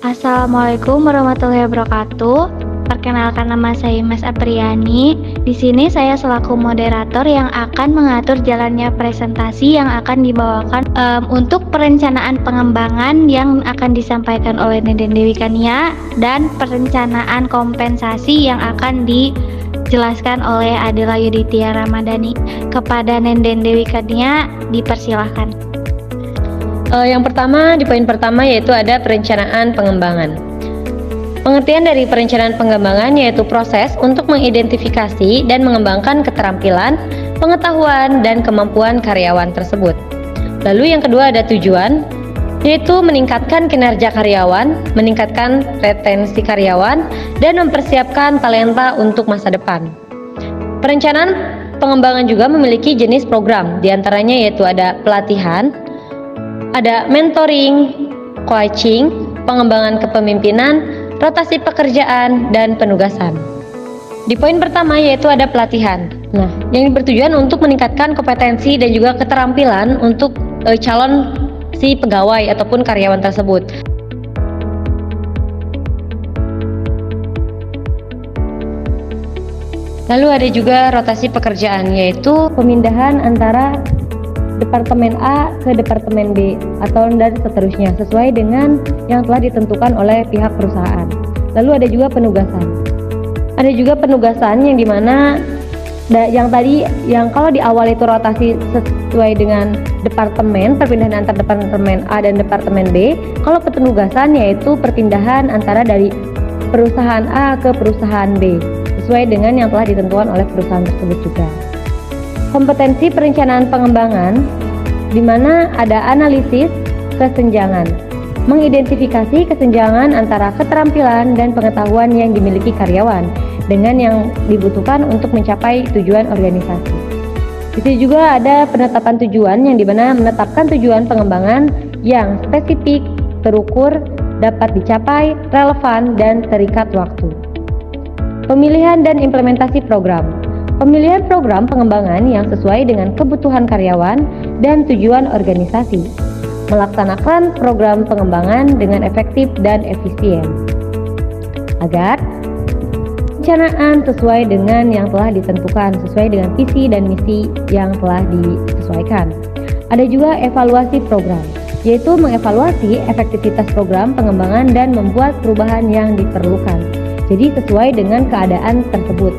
Assalamualaikum warahmatullahi wabarakatuh. Perkenalkan, nama saya Mas Apriani. Di sini saya selaku moderator yang akan mengatur jalannya presentasi yang akan dibawakan untuk perencanaan pengembangan yang akan disampaikan oleh Nenden Dewi Kania dan perencanaan kompensasi yang akan dijelaskan oleh Adela Yuditya Ramadhani. Kepada Nenden Dewi Kania dipersilahkan. Yang pertama, di poin pertama yaitu ada perencanaan pengembangan. Pengertian dari perencanaan pengembangan yaitu proses untuk mengidentifikasi dan mengembangkan keterampilan, pengetahuan, dan kemampuan karyawan tersebut. Lalu yang kedua ada tujuan, yaitu meningkatkan kinerja karyawan, meningkatkan retensi karyawan, dan mempersiapkan talenta untuk masa depan. Perencanaan pengembangan juga memiliki jenis program, diantaranya yaitu ada pelatihan, ada mentoring, coaching, pengembangan kepemimpinan, rotasi pekerjaan, dan penugasan. Di poin pertama yaitu ada pelatihan. Nah, yang bertujuan untuk meningkatkan kompetensi dan juga keterampilan untuk calon si pegawai ataupun karyawan tersebut. Lalu ada juga rotasi pekerjaan, yaitu pemindahan antara Departemen A ke Departemen B atau dan seterusnya sesuai dengan yang telah ditentukan oleh pihak perusahaan. Lalu ada juga penugasan. Ada juga penugasan yang dimana yang kalau di awal itu rotasi sesuai dengan departemen, perpindahan antar Departemen A dan Departemen B. Kalau penugasan yaitu perpindahan antara dari perusahaan A ke perusahaan B sesuai dengan yang telah ditentukan oleh perusahaan tersebut juga. Kompetensi perencanaan pengembangan, di mana ada analisis kesenjangan, mengidentifikasi kesenjangan antara keterampilan dan pengetahuan yang dimiliki karyawan dengan yang dibutuhkan untuk mencapai tujuan organisasi. Di sini juga ada penetapan tujuan yang dimana menetapkan tujuan pengembangan yang spesifik, terukur, dapat dicapai, relevan, dan terikat waktu. Pemilihan dan implementasi program. Pemilihan program pengembangan yang sesuai dengan kebutuhan karyawan dan tujuan organisasi. Melaksanakan program pengembangan dengan efektif dan efisien. Agar perencanaan sesuai dengan yang telah ditentukan, sesuai dengan visi dan misi yang telah disesuaikan. Ada juga evaluasi program, yaitu mengevaluasi efektivitas program pengembangan dan membuat perubahan yang diperlukan. Jadi sesuai dengan keadaan tersebut.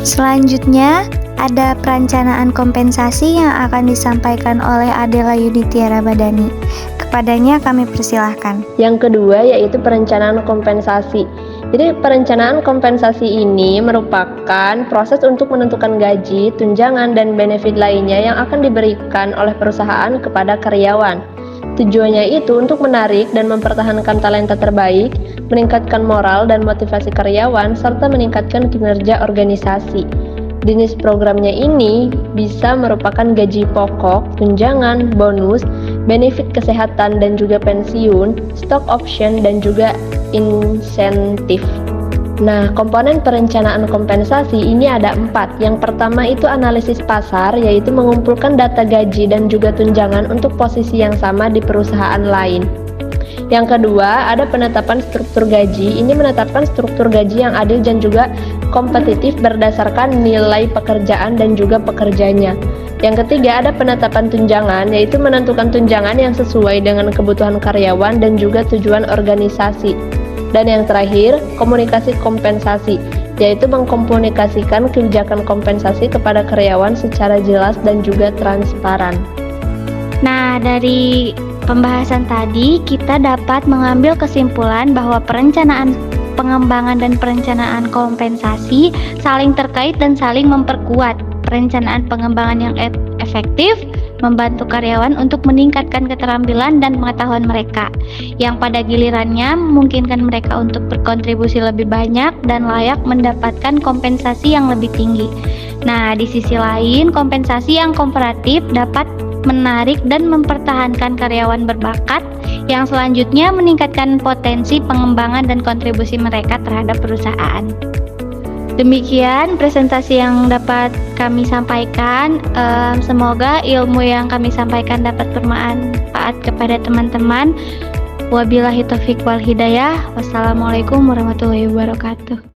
Selanjutnya, ada perencanaan kompensasi yang akan disampaikan oleh Adela Yuditya Ramadhani. Kepadanya kami persilahkan. Yang kedua yaitu perencanaan kompensasi. Jadi perencanaan kompensasi ini merupakan proses untuk menentukan gaji, tunjangan, dan benefit lainnya yang akan diberikan oleh perusahaan kepada karyawan. Tujuannya itu untuk menarik dan mempertahankan talenta terbaik, meningkatkan moral dan motivasi karyawan, serta meningkatkan kinerja organisasi. Jenis programnya ini bisa merupakan gaji pokok, tunjangan, bonus, benefit kesehatan dan juga pensiun, stock option, dan juga insentif. Nah, komponen perencanaan kompensasi ini ada 4. Yang pertama itu analisis pasar, yaitu mengumpulkan data gaji dan juga tunjangan untuk posisi yang sama di perusahaan lain. Yang kedua, ada penetapan struktur gaji. Ini menetapkan struktur gaji yang adil dan juga kompetitif berdasarkan nilai pekerjaan dan juga pekerjanya. Yang ketiga, ada penetapan tunjangan, yaitu menentukan tunjangan yang sesuai dengan kebutuhan karyawan dan juga tujuan organisasi. Dan yang terakhir, komunikasi kompensasi, yaitu mengkomunikasikan kebijakan kompensasi kepada karyawan secara jelas dan juga transparan. Nah, dari pembahasan tadi kita dapat mengambil kesimpulan bahwa perencanaan pengembangan dan perencanaan kompensasi saling terkait dan saling memperkuat. Perencanaan pengembangan yang efektif membantu karyawan untuk meningkatkan keterampilan dan pengetahuan mereka, yang pada gilirannya memungkinkan mereka untuk berkontribusi lebih banyak dan layak mendapatkan kompensasi yang lebih tinggi. Nah, di sisi lain, kompensasi yang komparatif dapat menarik dan mempertahankan karyawan berbakat yang selanjutnya meningkatkan potensi pengembangan dan kontribusi mereka terhadap perusahaan. Demikian presentasi yang dapat kami sampaikan. Semoga ilmu yang kami sampaikan dapat bermanfaat kepada teman-teman. Wabillahi taufiq wal hidayah. Wassalamualaikum warahmatullahi wabarakatuh.